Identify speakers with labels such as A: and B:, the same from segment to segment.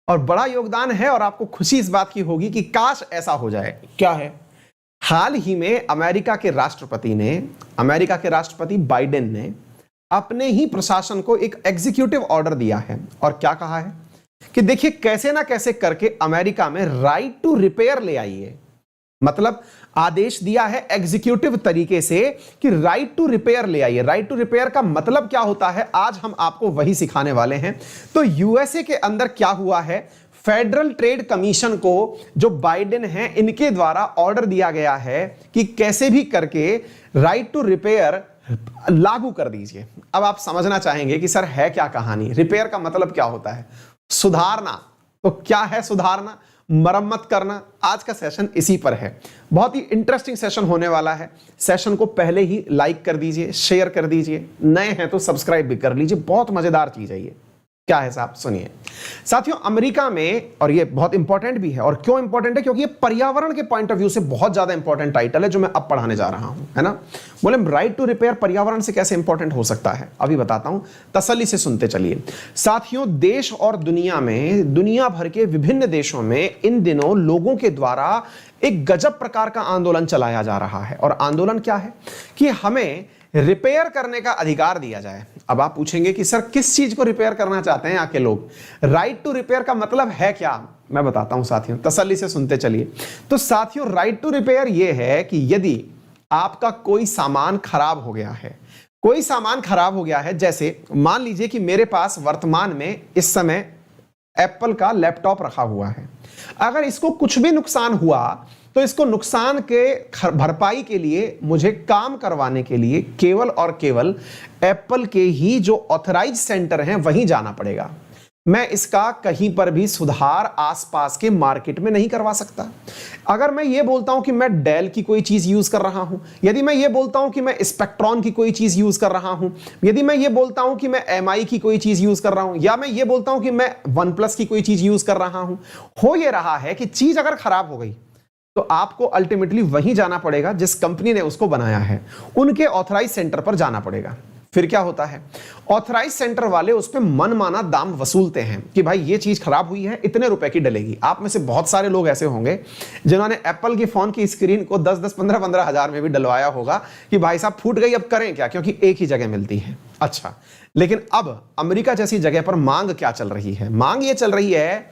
A: और बड़ा योगदान है और आपको खुशी इस बात की होगी कि काश ऐसा हो जाए। क्या है? हाल ही में अमेरिका के राष्ट्रपति बाइडेन ने अपने ही प्रशासन को एक एग्जीक्यूटिव ऑर्डर दिया है और क्या कहा है कि देखिए कैसे ना कैसे करके अमेरिका में राइट टू रिपेयर ले आइए। मतलब आदेश दिया है एग्जीक्यूटिव तरीके से कि राइट टू रिपेयर ले आइए। राइट टू रिपेयर का मतलब क्या होता है, आज हम आपको वही सिखाने वाले हैं। तो यूएसए के अंदर क्या हुआ है, फेडरल ट्रेड कमीशन को जो बाइडेन है इनके द्वारा ऑर्डर दिया गया है कि कैसे भी करके राइट टू रिपेयर लागू कर दीजिए। अब आप समझना चाहेंगे कि सर है क्या कहानी, रिपेयर का मतलब क्या होता है? सुधारना। तो क्या है सुधारना? मरम्मत करना। आज का सेशन इसी पर है। बहुत ही इंटरेस्टिंग सेशन होने वाला है। सेशन को पहले ही लाइक कर दीजिए, शेयर कर दीजिए, नए हैं तो सब्सक्राइब भी कर लीजिए। बहुत मजेदार चीज है ये। क्या है साहब, सुनिए साथियों। अमेरिका में, और ये बहुत इंपॉर्टेंट भी है, और क्यों इंपॉर्टेंट है, क्योंकि ये पर्यावरण के पॉइंट ऑफ व्यू से बहुत ज्यादा इंपॉर्टेंट टाइटल है जो मैं अब पढ़ाने जा रहा हूं, है ना। बोले राइट टू रिपेयर पर्यावरण से कैसे इंपॉर्टेंट हो सकता है, अभी बताता हूं, तसल्ली से सुनते चलिए साथियों। देश और दुनिया में, दुनिया भर के विभिन्न देशों में इन दिनों लोगों के द्वारा एक गजब प्रकार का आंदोलन चलाया जा रहा है। और आंदोलन क्या है कि हमें रिपेयर करने का अधिकार दिया जाए। अब आप पूछेंगे कि सर किस चीज को रिपेयर करना चाहते हैं यहाँ के लोग, राइट टू रिपेयर का मतलब है क्या? मैं बताता हूं साथियों, तसल्ली से सुनते चलिए। तो साथियों राइट टू रिपेयर यह है कि यदि आपका कोई सामान खराब हो गया है, कोई सामान खराब हो गया है, जैसे मान लीजिए कि मेरे पास वर्तमान में इस समय एप्पल का लैपटॉप रखा हुआ है। अगर इसको कुछ भी नुकसान हुआ तो इसको नुकसान के भरपाई के लिए मुझे काम करवाने के लिए केवल और केवल एप्पल के ही जो ऑथराइज सेंटर हैं वहीं जाना पड़ेगा। मैं इसका कहीं पर भी सुधार आसपास के मार्केट में नहीं करवा सकता। अगर मैं ये बोलता हूं कि मैं डेल की कोई चीज यूज कर रहा हूं, यदि मैं ये बोलता हूं कि मैं स्पेक्ट्रॉन की कोई चीज यूज कर रहा हूं, यदि मैं ये बोलता हूं कि मैं एमआई की कोई चीज यूज कर रहा हूं, या मैं ये बोलता हूं कि मैं वन प्लस की कोई चीज यूज कर रहा हूं, हो ये रहा है कि चीज अगर खराब हो गई तो आपको अल्टीमेटली वहीं जाना पड़ेगा जिस कंपनी ने उसको बनाया है, उनके ऑथराइज सेंटर पर जाना पड़ेगा। फिर क्या होता है, ऑथराइज सेंटर वाले उस पर मनमाना दाम वसूलते हैं कि भाई ये चीज खराब हुई है, इतने रुपए की डलेगी। आप में से बहुत सारे लोग ऐसे होंगे जिन्होंने एप्पल के फोन की स्क्रीन को 10-10, 15-15 हजार में भी डलवाया होगा कि भाई साहब फूट गई, अब करें क्या, क्योंकि एक ही जगह मिलती है। अच्छा, लेकिन अब अमेरिका जैसी जगह पर मांग क्या चल रही है? मांग ये चल रही है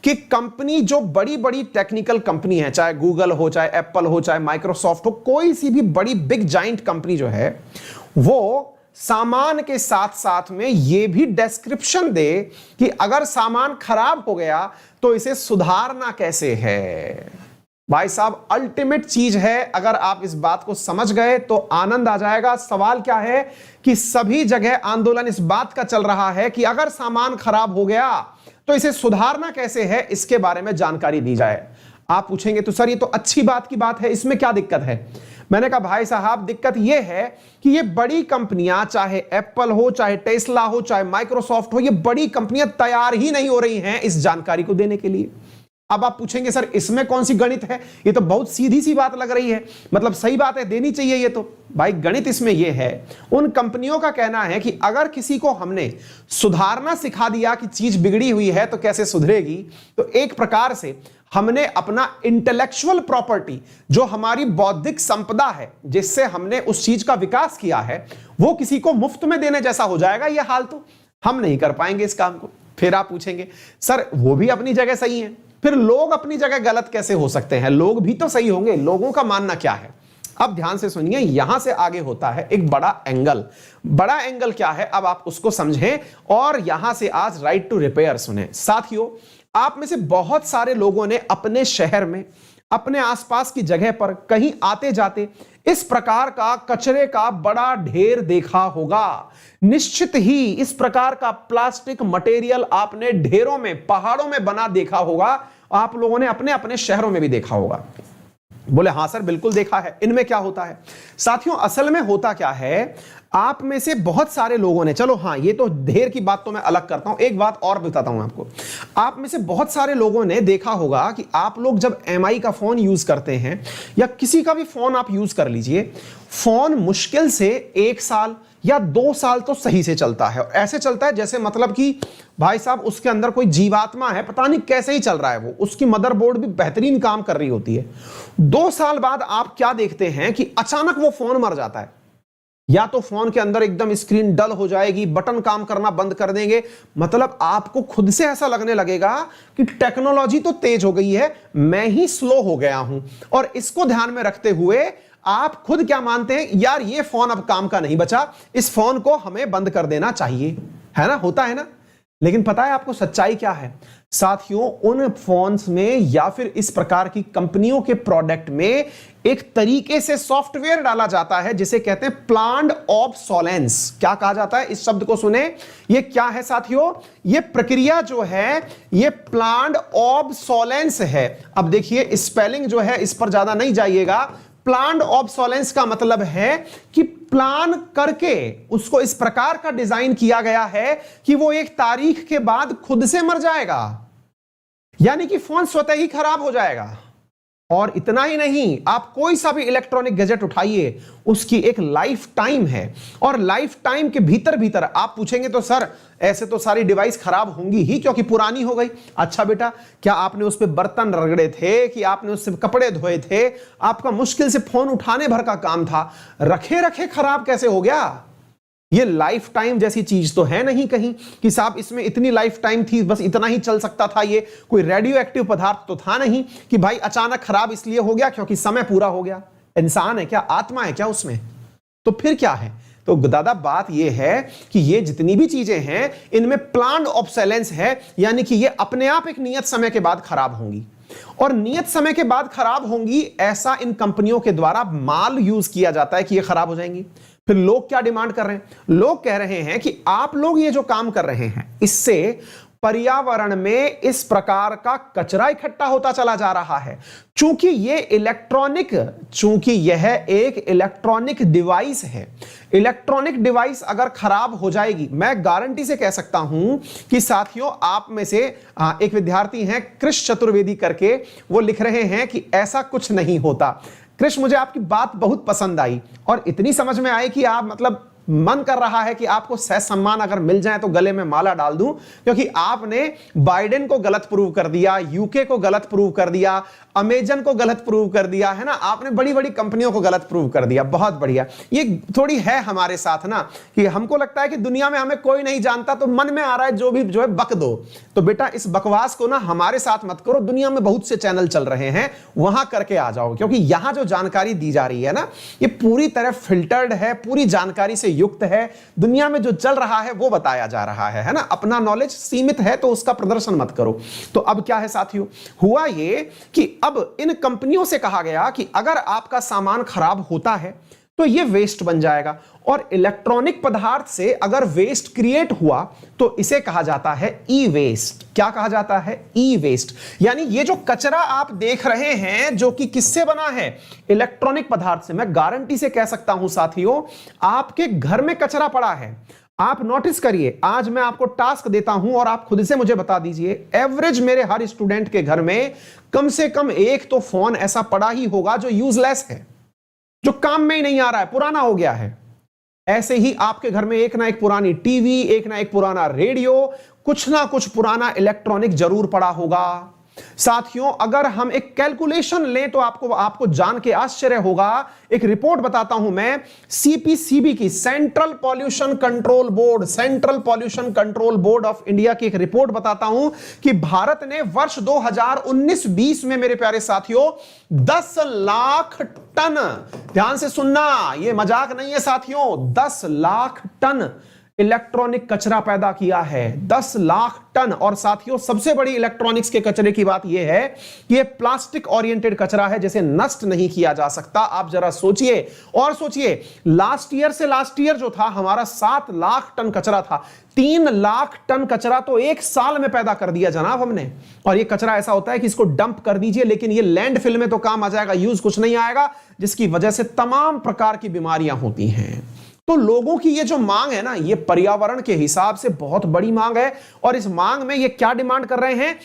A: कि कंपनी, जो बड़ी बड़ी टेक्निकल कंपनी है, चाहे गूगल हो, चाहे एप्पल हो, चाहे माइक्रोसॉफ्ट हो, कोई सी भी बड़ी बिग जाइंट कंपनी जो है, वो सामान के साथ साथ में ये भी डिस्क्रिप्शन दे कि अगर सामान खराब हो गया तो इसे सुधारना कैसे है। भाई साहब अल्टीमेट चीज है। अगर आप इस बात को समझ गए तो आनंद आ जाएगा। सवाल क्या है कि सभी जगह आंदोलन इस बात का चल रहा है कि अगर सामान खराब हो गया तो इसे सुधारना कैसे है, इसके बारे में जानकारी दी जाए। आप पूछेंगे तो सर ये तो अच्छी बात की बात है, इसमें क्या दिक्कत है? मैंने कहा भाई साहब दिक्कत यह है कि ये बड़ी कंपनियां, चाहे एप्पल हो, चाहे टेस्ला हो, चाहे माइक्रोसॉफ्ट हो, ये बड़ी कंपनियां तैयार ही नहीं हो रही हैं इस जानकारी को देने के लिए। अब आप पूछेंगे सर इसमें कौन सी गणित है, ये तो बहुत सीधी सी बात लग रही है, मतलब सही बात है, देनी चाहिए ये तो। भाई गणित इसमें यह है, उन कंपनियों का कहना है कि अगर किसी को हमने सुधारना सिखा दिया कि चीज बिगड़ी हुई है तो कैसे सुधरेगी, तो एक प्रकार से हमने अपना इंटेलेक्चुअल प्रॉपर्टी, जो हमारी बौद्धिक संपदा है, जिससे हमने उस चीज का विकास किया है, वो किसी को मुफ्त में देने जैसा हो जाएगा। यह हाल तो हम नहीं कर पाएंगे इस काम को। फिर आप पूछेंगे सर वो भी अपनी जगह सही है, फिर लोग अपनी जगह गलत कैसे हो सकते हैं? लोग भी तो सही होंगे, लोगों का मानना क्या है? अब ध्यान से सुनिए, यहां से आगे होता है एक बड़ा एंगल। बड़ा एंगल क्या है, अब आप उसको समझें और यहां से आज राइट टू रिपेयर सुने। साथियों आप में से बहुत सारे लोगों ने अपने शहर में, अपने आसपास की जगह पर कहीं आते जाते इस प्रकार का कचरे का बड़ा ढेर देखा होगा। निश्चित ही इस प्रकार का प्लास्टिक मटेरियल आपने ढेरों में, पहाड़ों में बना देखा होगा। आप लोगों ने अपने अपने शहरों में भी देखा होगा। बोले हां सर बिल्कुल देखा है। इनमें क्या होता है साथियों, असल में होता क्या है, आप में से बहुत सारे लोगों ने, चलो हाँ ये तो ढेर की बात तो मैं अलग करता हूं, एक बात और बताता हूं आपको। आप में से बहुत सारे लोगों ने देखा होगा कि आप लोग जब एमआई का फोन यूज करते हैं या किसी का भी फोन आप यूज कर लीजिए, फोन मुश्किल से 1 साल या 2 साल तो सही से चलता है। ऐसे चलता है जैसे मतलब कि भाई साहब उसके अंदर कोई जीवात्मा है, पता नहीं कैसे ही चल रहा है वो, उसकी मदरबोर्ड भी बेहतरीन काम कर रही होती है। 2 साल बाद आप क्या देखते हैं कि अचानक वो फोन मर जाता है, या तो फोन के अंदर एकदम स्क्रीन डल हो जाएगी, बटन काम करना बंद कर देंगे, मतलब आपको खुद से ऐसा लगने लगेगा कि टेक्नोलॉजी तो तेज हो गई है, मैं ही स्लो हो गया हूं। और इसको ध्यान में रखते हुए आप खुद क्या मानते हैं, यार ये फोन अब काम का नहीं बचा, इस फोन को हमें बंद कर देना चाहिए, है ना, होता है ना। लेकिन पता है आपको सच्चाई क्या है साथियों, उन फोन्स में या फिर इस प्रकार की कंपनियों के प्रोडक्ट में एक तरीके से सॉफ्टवेयर डाला जाता है जिसे कहते हैं प्लान्ड ऑब्सोलेंस। क्या कहा जाता है, इस शब्द को सुने, ये क्या है साथियों, ये प्रक्रिया जो है ये प्लान्ड ऑब्सोलेंस है। अब देखिए स्पेलिंग जो है इस पर ज्यादा नहीं जाइएगा। प्लान्ड ऑब्सोलेंस का मतलब है कि प्लान करके उसको इस प्रकार का डिजाइन किया गया है कि वो एक तारीख के बाद खुद से मर जाएगा, यानी कि फोन स्वतः ही खराब हो जाएगा। और इतना ही नहीं, आप कोई सा भी इलेक्ट्रॉनिक गैजेट उठाइए, उसकी एक लाइफ टाइम है, और लाइफ टाइम के भीतर भीतर आप पूछेंगे तो सर ऐसे तो सारी डिवाइस खराब होंगी ही क्योंकि पुरानी हो गई। अच्छा बेटा, क्या आपने उस पर बर्तन रगड़े थे, कि आपने उससे कपड़े धोए थे, आपका मुश्किल से फोन उठाने भर का काम था, रखे रखे खराब कैसे हो गया? ये लाइफ टाइम जैसी चीज तो है नहीं कहीं कि साहब इसमें इतनी लाइफ टाइम थी, बस इतना ही चल सकता था, ये कोई रेडियो एक्टिव पदार्थ तो था नहीं कि भाई अचानक खराब इसलिए हो गया क्योंकि समय पूरा हो गया। इंसान है क्या, आत्मा है क्या उसमें? तो फिर क्या है? तो दादा बात ये है कि ये जितनी भी चीजें हैं इनमें प्लान्ड ऑब्सोलेंस है, यानी कि ये अपने आप एक नियत समय के बाद खराब होंगी, और नियत समय के बाद खराब होंगी ऐसा इन कंपनियों के द्वारा माल यूज किया जाता है कि ये खराब हो जाएंगी। फिर लोग क्या डिमांड कर रहे हैं, लोग कह रहे हैं कि आप लोग ये जो काम कर रहे हैं इससे पर्यावरण में इस प्रकार का कचरा इकट्ठा होता चला जा रहा है। चूंकि यह एक इलेक्ट्रॉनिक डिवाइस है, इलेक्ट्रॉनिक डिवाइस अगर खराब हो जाएगी, मैं गारंटी से कह सकता हूं कि साथियों आप में से एक विद्यार्थी हैं कृष चतुर्वेदी करके, वो लिख रहे हैं कि ऐसा कुछ नहीं होता। कृष, मुझे आपकी बात बहुत पसंद आई और इतनी समझ में आई कि आप मतलब मन कर रहा है कि आपको सह सम्मान अगर मिल जाए तो गले में माला डाल दूं, क्योंकि आपने बाइडेन को गलत प्रूव कर दिया, यूके को गलत प्रूव कर दिया, अमेजन को गलत प्रूव कर दिया, है ना, आपने बड़ी बड़ी कंपनियों को गलत प्रूव कर दिया। बहुत बढ़िया। ये थोड़ी है हमारे साथ ना कि हमको लगता है कि दुनिया में हमें कोई नहीं जानता, तो मन में आ रहा है जो भी जो है बक दो। तो बेटा इस बकवास को ना हमारे साथ मत करो, दुनिया में बहुत से चैनल चल रहे हैं, वहां करके आ जाओ, क्योंकि यहां जो जानकारी दी जा रही है ना ये पूरी तरह फिल्टर्ड है, पूरी जानकारी से युक्त है, दुनिया में जो चल रहा है वो बताया जा रहा है ना। अपना नॉलेज सीमित है तो उसका प्रदर्शन मत करो। तो अब क्या है साथियों, हुआ ये कि अब इन कंपनियों से कहा गया कि अगर आपका सामान खराब होता है तो ये वेस्ट बन जाएगा, और इलेक्ट्रॉनिक पदार्थ से अगर वेस्ट क्रिएट हुआ तो इसे कहा जाता है ई वेस्ट। क्या कहा जाता है? ई वेस्ट। यानी ये जो कचरा आप देख रहे हैं जो कि किससे बना है? इलेक्ट्रॉनिक पदार्थ से। मैं गारंटी से कह सकता हूं साथियों, आपके घर में कचरा पड़ा है, आप नोटिस करिए, आज मैं आपको टास्क देता हूं और आप खुद से मुझे बता दीजिए, एवरेज मेरे हर स्टूडेंट के घर में कम से कम एक तो फोन ऐसा पड़ा ही होगा जो यूजलेस है, जो काम में ही नहीं आ रहा है, पुराना हो गया है। ऐसे ही आपके घर में एक ना एक पुरानी टीवी, एक ना एक पुराना रेडियो, कुछ ना कुछ पुराना इलेक्ट्रॉनिक जरूर पड़ा होगा। साथियों अगर हम एक कैलकुलेशन लें तो आपको जान के आश्चर्य होगा। एक रिपोर्ट बताता हूं मैं, सीपीसीबी की, central pollution control board of India की एक रिपोर्ट बताता हूं कि भारत ने वर्ष 2019-20 में मेरे प्यारे साथियों 10 लाख टन, ध्यान से सुनना, यह मजाक नहीं है साथियों, 10 लाख टन इलेक्ट्रॉनिक कचरा पैदा किया है। 10 लाख टन। और साथियों सबसे बड़ी इलेक्ट्रॉनिक्स के कचरे की बात यह है कि यह प्लास्टिक ओरिएंटेड कचरा है जिसे नष्ट नहीं किया जा सकता। आप जरा सोचिए और सोचिए, लास्ट ईयर जो था हमारा 7 लाख टन कचरा था, 3 लाख टन कचरा तो एक साल में पैदा कर दिया जनाब हमने। और यह कचरा ऐसा होता है कि इसको डंप कर दीजिए, लेकिन यह लैंडफिल में तो काम आ जाएगा, यूज कुछ नहीं आएगा, जिसकी वजह से तमाम प्रकार की बीमारियां होती हैं। तो लोगों की ये जो मांग है ना, ये पर्यावरण के हिसाब से बहुत बड़ी मांग है। और इस मांग में ये क्या डिमांड कर रहे हैं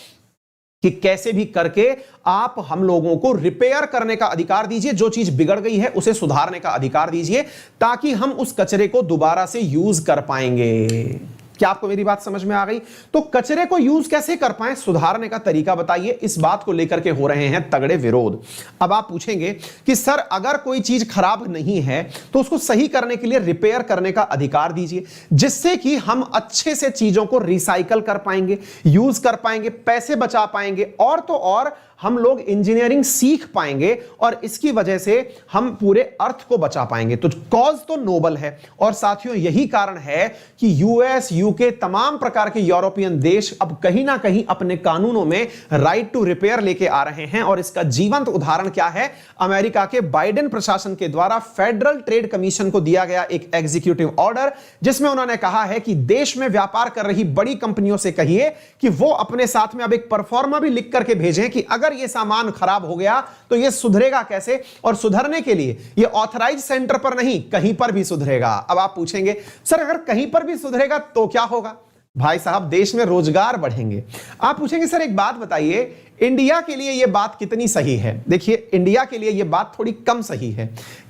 A: कि कैसे भी करके आप हम लोगों को रिपेयर करने का अधिकार दीजिए, जो चीज बिगड़ गई है उसे सुधारने का अधिकार दीजिए, ताकि हम उस कचरे को दोबारा से यूज कर पाएंगे। क्या आपको मेरी बात समझ में आ गई? तो कचरे को यूज कैसे कर पाए, सुधारने का तरीका बताइए। इस बात को लेकर के हो रहे हैं तगड़े विरोध। अब आप पूछेंगे कि सर अगर कोई चीज खराब नहीं है तो उसको सही करने के लिए रिपेयर करने का अधिकार दीजिए, जिससे कि हम अच्छे से चीजों को रिसाइकल कर पाएंगे, यूज कर पाएंगे, पैसे बचा पाएंगे, और तो और हम लोग इंजीनियरिंग सीख पाएंगे और इसकी वजह से हम पूरे अर्थ को बचा पाएंगे। तो कॉज तो नोबल है। और साथियों यही कारण है कि यूएस, यूके, तमाम प्रकार के यूरोपियन देश अब कहीं ना कहीं अपने कानूनों में राइट टू रिपेयर लेके आ रहे हैं। और इसका जीवंत उदाहरण क्या है? अमेरिका के बाइडेन प्रशासन के द्वारा फेडरल ट्रेड कमीशन को दिया गया एक एग्जीक्यूटिव ऑर्डर, जिसमें उन्होंने कहा है कि देश में व्यापार कर रही बड़ी कंपनियों से कहिए कि वो अपने साथ में अब एक परफॉर्मा भी लिख करके भेजें कि अगर ये सामान खराब हो गया तो ये सुधरेगा कैसे, और सुधरने के लिए ये ऑथराइज सेंटर पर नहीं कहीं पर भी सुधरेगा। अब आप पूछेंगे सर अगर कहीं पर भी सुधरेगा तो क्या होगा? भाई साहब देश में रोजगार बढ़ेंगे। आप पूछेंगे सर एक बात बताइए, इंडिया के लिए यह बात कितनी सही है? देखिए इंडिया के लिए यह बात थोड़ी कम सही है।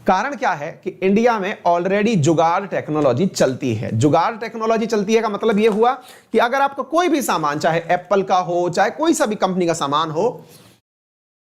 A: कारण क्या है कि इंडिया में ऑलरेडी जुगाड़ टेक्नोलॉजी चलती है। जुगाड़ टेक्नोलॉजी चलती है का मतलब यह हुआ कि अगर आपका कोई भी सामान, चाहे एप्पल का हो, चाहे कोई सा भी कंपनी का सामान हो,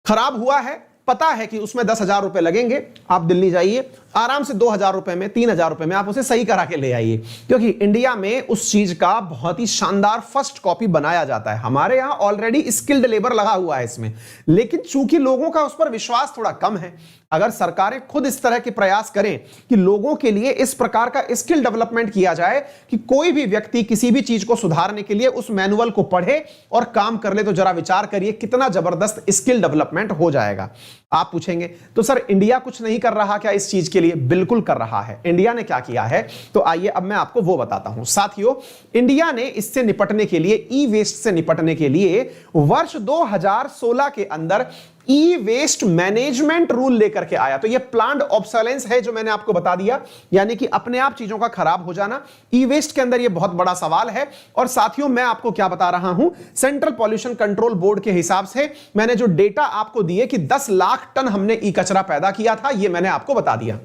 A: खराब हुआ है, पता है कि उसमें 10,000 रुपए लगेंगे, आप दिल्ली जाइए, आराम से 2,000 रुपए में, 3,000 रुपए में आप उसे सही करा के ले आइए। क्योंकि इंडिया में उस चीज का बहुत ही शानदार फर्स्ट कॉपी बनाया जाता है। हमारे यहां ऑलरेडी स्किल्ड लेबर लगा हुआ है इसमें, लेकिन चूंकि लोगों का उस पर विश्वास थोड़ा कम है। अगर सरकारें खुद इस तरह के प्रयास करें कि लोगों के लिए इस प्रकार का स्किल डेवलपमेंट किया जाए कि कोई भी व्यक्ति किसी भी चीज को सुधारने के लिए उस मैनुअल को पढ़े और काम कर ले, तो जरा विचार करिए कितना जबरदस्त स्किल डेवलपमेंट हो जाएगा। आप पूछेंगे तो सर इंडिया कुछ नहीं कर रहा क्या इस चीज के लिए? बिल्कुल कर रहा है। इंडिया ने क्या किया है तो आइए अब मैं आपको वो बताता हूं। साथियों इंडिया ने इससे निपटने के लिए, ई वेस्ट से निपटने के लिए वर्ष 2016 के अंदर ई वेस्ट मैनेजमेंट रूल लेकर के आया। तो ये प्लान्ड ऑब्सोलेंस है जो मैंने आपको बता दिया, यानी कि अपने आप चीजों का खराब हो जाना। ई वेस्ट के अंदर ये बहुत बड़ा सवाल है। और साथियों मैं आपको क्या बता रहा हूं, सेंट्रल पॉल्यूशन कंट्रोल बोर्ड के हिसाब से मैंने जो डेटा आपको दिए कि 10 लाख टन हमने ई कचरा पैदा किया था, ये मैंने आपको बता दिया।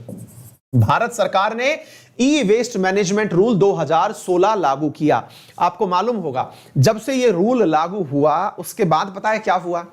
A: भारत सरकार ने ई वेस्ट मैनेजमेंट रूल 2016 लागू किया। आपको मालूम होगा जब से ये रूल लागू हुआ उसके बाद पता है क्या हुआ?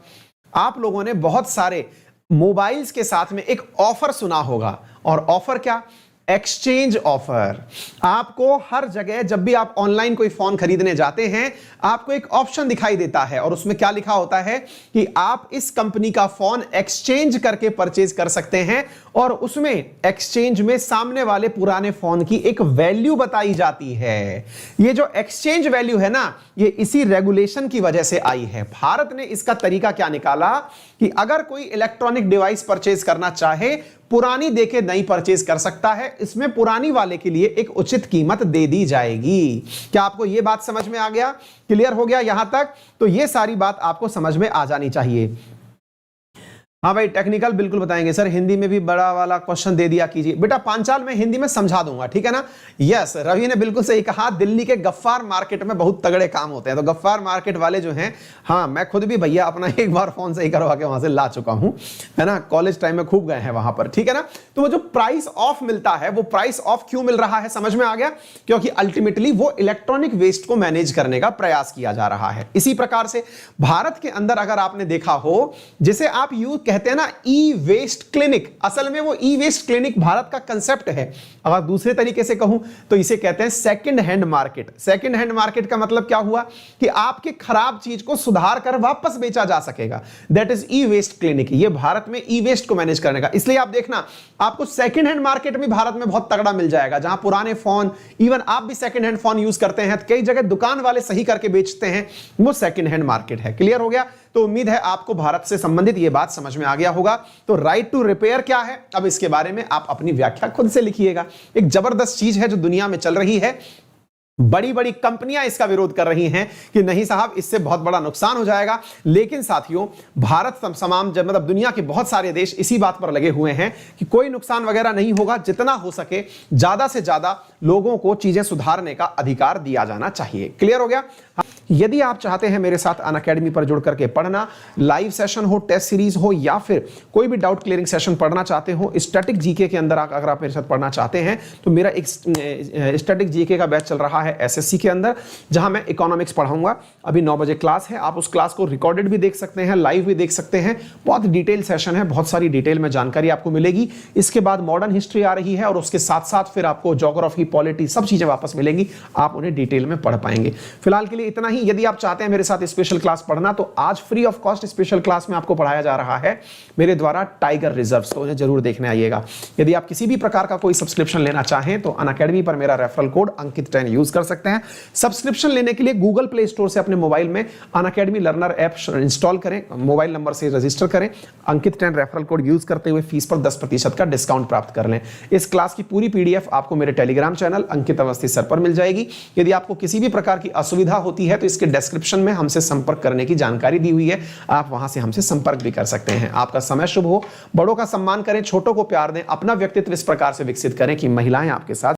A: आप लोगों ने बहुत सारे मोबाइल्स के साथ में एक ऑफर सुना होगा, और ऑफर क्या? Exchange offer. आपको हर जगह जब भी आप ऑनलाइन कोई फोन खरीदने जाते हैं, आपको एक ऑप्शन दिखाई देता है और उसमें क्या लिखा होता है कि आप इस कंपनी का फोन एक्सचेंज करके परचेज कर सकते हैं, और उसमें एक्सचेंज में सामने वाले पुराने फोन की एक वैल्यू बताई जाती है। ये जो एक्सचेंज वैल्यू है ना, ये इसी रेगुलेशन की वजह से आई है। भारत ने इसका तरीका क्या निकाला कि अगर कोई इलेक्ट्रॉनिक डिवाइस परचेज करना चाहे, पुरानी देके नई परचेज कर सकता है, इसमें पुरानी वाले के लिए एक उचित कीमत दे दी जाएगी। क्या आपको यह बात समझ में आ गया? क्लियर हो गया यहां तक? तो यह सारी बात आपको समझ में आ जानी चाहिए। हाँ भाई टेक्निकल बिल्कुल बताएंगे सर, हिंदी में भी बड़ा वाला क्वेश्चन दे दिया कीजिए। बेटा पांचाल में हिंदी में समझा दूंगा, ठीक है ना? यस रवि ने बिल्कुल सही कहा, दिल्ली के गफ्फार मार्केट में बहुत तगड़े काम होते हैं। तो गफ्फार मार्केट वाले जो हैं, हाँ मैं खुद भी भैया अपना एक बार फोन सही करवा के वहां से ला चुका हूं, है ना? कॉलेज टाइम में खूब गए हैं वहां पर, ठीक है ना? तो वो जो प्राइस ऑफ मिलता है, वो प्राइस ऑफ क्यों मिल रहा है समझ में आ गया? क्योंकि अल्टीमेटली वो इलेक्ट्रॉनिक वेस्ट को मैनेज करने का प्रयास किया जा रहा है। इसी प्रकार से भारत के अंदर अगर आपने देखा हो, जिसे आप यूज कहते हैं ना ई वेस्ट क्लिनिक, असल में वो ई वेस्ट क्लिनिक भारत का कंसेप्ट है। अगर दूसरे तरीके से कहूं तो इसे कहते हैं second hand market. Second hand market का मतलब क्या हुआ कि आपके खराब चीज को सुधार कर वापस बेचा जा सकेगा। That is e waste clinic. ये भारत में ई वेस्ट को मैनेज करने का। इसलिए आप देखना आपको सेकंड हैंड मार्केट में भारत में बहुत तगड़ा मिल जाएगा, जहां पुराने फोन, इवन आप भी सेकंड हैंड फोन यूज करते हैं, कई जगह दुकान वाले सही करके बेचते हैं, वो सेकंड हैंड मार्केट है। क्लियर हो गया? तो उम्मीद है आपको भारत से संबंधित यह बात समझ में आ गया होगा। तो राइट टू रिपेयर क्या है, अब इसके बारे में आप अपनी व्याख्या खुद से लिखिएगा। एक जबरदस्त चीज है जो दुनिया में चल रही है। बड़ी बड़ी कंपनियां इसका विरोध कर रही हैं कि नहीं साहब, इससे बहुत बड़ा नुकसान हो जाएगा। लेकिन साथियों, भारत तमाम मतलब दुनिया के बहुत सारे देश इसी बात पर लगे हुए हैं कि कोई नुकसान वगैरह नहीं होगा, जितना हो सके ज्यादा से ज्यादा लोगों को चीजें सुधारने का अधिकार दिया जाना चाहिए। क्लियर हो गया? यदि आप चाहते हैं मेरे साथ अनअकैडमी पर जुड़ करके पढ़ना, लाइव सेशन हो, टेस्ट सीरीज हो, या फिर कोई भी डाउट क्लियरिंग सेशन पढ़ना चाहते हो, स्टैटिक जीके के अंदर अगर आप मेरे साथ पढ़ना चाहते हैं तो मेरा एक स्टैटिक जीके का बैच चल रहा है एसएससी के अंदर, जहां मैं इकोनॉमिक्स पढ़ाऊंगा। अभी 9 बजे क्लास है, आप उस क्लास को रिकॉर्डेड भी देख सकते हैं, लाइव भी देख सकते हैं। बहुत डिटेल सेशन है, बहुत सारी डिटेल में जानकारी आपको मिलेगी। इसके बाद मॉडर्न हिस्ट्री आ रही है और उसके साथ साथ फिर आपको ज्योग्राफी, पॉलिटी, सब चीजें वापस मिलेंगी, आप उन्हें डिटेल में पढ़ पाएंगे। फिलहाल के लिए इतना ही। यदि आप चाहते हैं मेरे साथ स्पेशल क्लास पढ़ना तो आज free of cost special class में आपको पढ़ाया जा रहा है मेरे द्वारा टाइगर रिजर्व्स, तो उन्हें जरूर देखने आइएगा। यदि आप किसी भी प्रकार का कोई सब्सक्रिप्शन लेना चाहें तो अनअकैडमी पर मेरा रेफरल कोड अंकित 10 यूज कर सकते हैं। सब्सक्रिप्शन लेने के लिए गूगल प्ले स्टोर से अपने मोबाइल में अनअकैडमी लर्नर ऐप इंस्टॉल करें, मोबाइल नंबर से रजिस्टर करें, अंकित 10 रेफरल कोड यूज करते हुए फीस पर 10% का डिस्काउंट प्राप्त कर लें। इस क्लास की पूरी पीडीएफ आपको मेरे टेलीग्राम चैनल अंकित अवस्थी सर पर मिल जाएगी। यदि आपको किसी भी प्रकार की असुविधा होती है तो इसके डिस्क्रिप्शन में हमसे संपर्क करने की जानकारी दी हुई है, आप वहां से हमसे संपर्क भी कर सकते हैं। आपका समय शुभ हो, बड़ों का सम्मान करें, छोटों को प्यार दें, अपना व्यक्तित्व इस प्रकार से विकसित करें कि महिलाएं आपके साथ